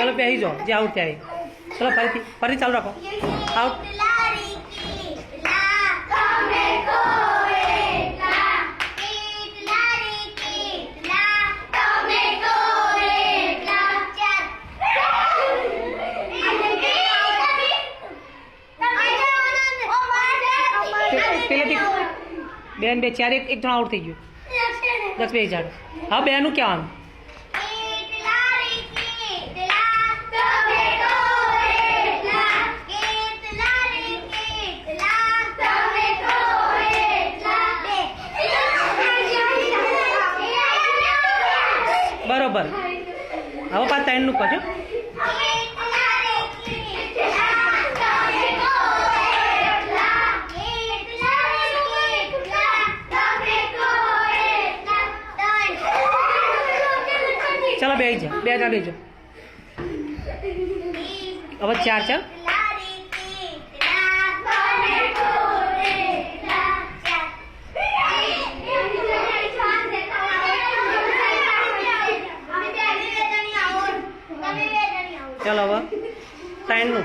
चलो पे ही जाओ जे आउट थे चलो फरी चालू रखो आउट बेन बे चार एक जण आउट थी गयो दस बे झाड़ हाँ बेनु क्या आम बरोबर હવે પાછ 3 નું કહો चलो बेच जा बेचा बेचो अब 4 चल चलो अब 3 નું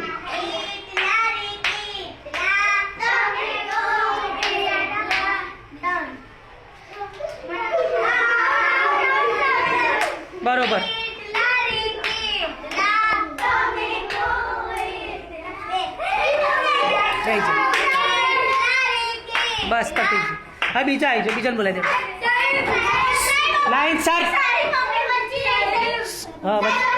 बरोबर बस कटी हाँ बीजा आई जो बीजा बोला दे लाइन सर हाँ बस